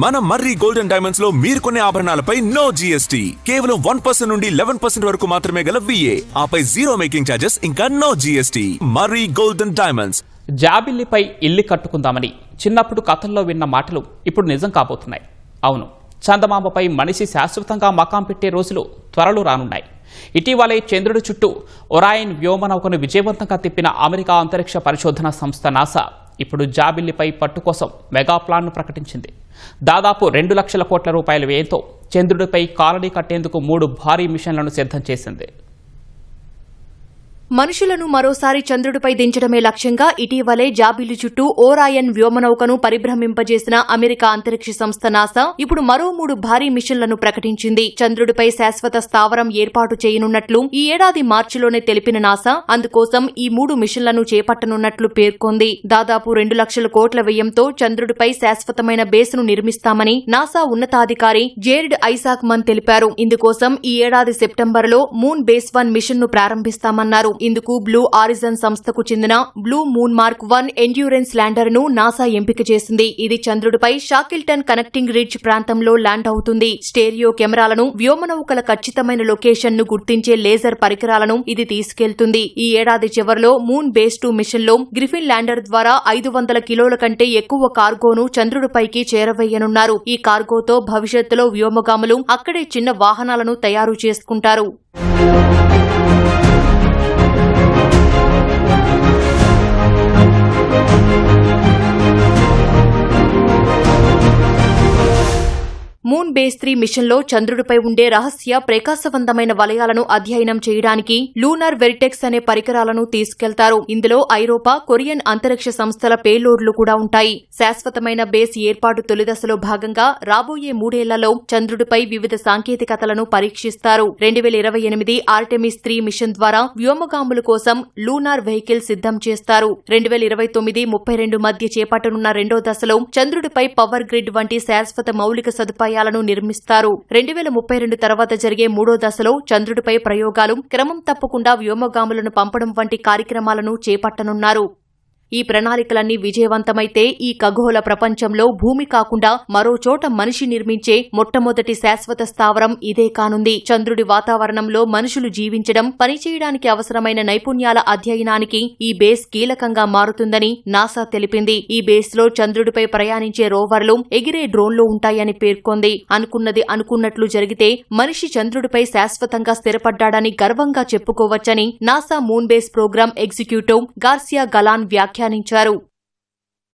మన మర్రి golden diamonds లో మీరు కొనే ఆభరణాలపై నో జీఎస్టీ, కేవలం 1% నుండి 11% వరకు మాత్రమే గల VA, ఆపై జీరో మేకింగ్ ఛార్జెస్, ఇంకా నో జీఎస్టీ. మర్రి గోల్డెన్ డైమండ్స్. జాబిల్లిపై ఇల్లు కట్టుకుందామని చిన్నప్పుడు కథల్లో విన్న మాటలు ఇప్పుడు నిజం కాబోతున్నాయి. అవును, చందమామపై మనిషి శాశ్వతంగా మకాం పెట్టే రోజులు త్వరలో రానున్నాయి. ఇటీవలే చంద్రుడి చుట్టూ ఒరాయన్ వ్యోమనౌకను విజయవంతంగా తిప్పిన అమెరికా అంతరిక్ష పరిశోధన సంస్థ నాసా ఇప్పుడు జాబిల్లిపై పట్టు కోసం మెగా ప్లాన్ను ప్రకటించింది. దాదాపు 2 లక్షల కోట్ల రూపాయల వ్యయంతో చంద్రుడిపై కాలనీ కట్టేందుకు 3 భారీ మిషన్లను సిద్ధం చేసింది. మనుషులను మరోసారి చంద్రుడిపై దించడమే లక్ష్యంగా ఇటీవలే జాబిల్లి చుట్టూ ఓరాయన్ వ్యోమనౌకను పరిభ్రమింపజేసిన అమెరికా అంతరిక్ష సంస్థ నాసా ఇప్పుడు మరో 3 భారీ మిషన్లను ప్రకటించింది. చంద్రుడిపై శాశ్వత స్థావరం ఏర్పాటు చేయనున్నట్లు ఈ ఏడాది మార్చిలోనే తెలిపిన నాసా అందుకోసం ఈ 3 మిషన్లను చేపట్టనున్నట్లు పేర్కొంది. దాదాపు 2 లక్షల కోట్ల వ్యయంతో చంద్రుడిపై శాశ్వతమైన బేస్ను నిర్మిస్తామని నాసా ఉన్నతాధికారి జేరిడ్ ఐసాక్మన్ తెలిపారు. ఇందుకోసం ఈ ఏడాది సెప్టెంబర్లో మూన్ బేస్ 1 మిషన్ను ప్రారంభిస్తామన్నారు. ఇందుకు బ్లూ ఆరిజన్ సంస్థకు చెందిన blue moon mark 1 endurance lander ను నాసా ఎంపిక చేసింది. ఇది చంద్రుడిపై షాకిల్టన్ కనెక్టింగ్ రిడ్జ్ ప్రాంతంలో ల్యాండ్ అవుతుంది. స్టేరియో కెమెరాలను, వ్యోమనౌకల ఖచ్చితమైన లొకేషన్ ను గుర్తించే లేజర్ పరికరాలను ఇది తీసుకెళ్తుంది. ఈ ఏడాది చివరిలో మూన్ బేస్ 2 మిషన్ లో గ్రిఫిన్ ల్యాండర్ ద్వారా 500 కిలోల కంటే ఎక్కువ కార్గోను చంద్రుడిపైకి చేరవేయనున్నారు. ఈ కార్గోతో భవిష్యత్తులో వ్యోమగాములు అక్కడే చిన్న వాహనాలను తయారు చేసుకుంటారు. మూన్ బేస్ 3 మిషన్లో చంద్రుడిపై ఉండే రహస్య ప్రకాశవంతమైన వలయాలను అధ్యయనం చేయడానికి లూనర్ వెరిటెక్స్ అనే పరికరాలను తీసుకెళ్తారు. ఇందులో ఐరోపా, కొరియన్ అంతరిక్ష సంస్థల పేలోడ్లు కూడా ఉంటాయి. శాశ్వతమైన బేస్ ఏర్పాటు తొలిదశలో భాగంగా రాబోయే 3 ఏళ్లలో చంద్రుడిపై వివిధ సాంకేతికతలను పరీక్షిస్తారు. 2028 ఆర్టెమిస్ 3 మిషన్ ద్వారా వ్యోమగాముల కోసం లూనార్ వెహికల్ సిద్ధం చేస్తారు. 2029-32 మధ్య చేపట్టనున్న 2వ దశలో చంద్రుడిపై పవర్ గ్రిడ్ వంటి శాశ్వత మౌలిక సదుపాయాలు నిర్మిస్తారు. 2032 తర్వాత జరిగే 3వ దశలో చంద్రుడిపై ప్రయోగాలు, క్రమం తప్పకుండా వ్యోమగాములను పంపడం వంటి కార్యక్రమాలను చేపట్టనున్నారు. ఈ ప్రణాళికలన్నీ విజయవంతమైతే ఈ ఖగోళ ప్రపంచంలో భూమి కాకుండా మరో చోట మనిషి నిర్మించే మొట్టమొదటి శాశ్వత స్థావరం ఇదే కానుంది. చంద్రుడి వాతావరణంలో మనుషులు జీవించడం, పనిచేయడానికి అవసరమైన నైపుణ్యాల అధ్యయనానికి ఈ బేస్ కీలకంగా మారుతుందని నాసా తెలిపింది. ఈ బేస్ లో చంద్రుడిపై ప్రయాణించే రోవర్లు, ఎగిరే డ్రోన్లు ఉంటాయని పేర్కొంది. అనుకున్నది అనుకున్నట్లు జరిగితే మనిషి చంద్రుడిపై శాశ్వతంగా స్థిరపడ్డాడని గర్వంగా చెప్పుకోవచ్చని NASA moon base programme executive Garcia Galan వ్యాఖ్యానించారు.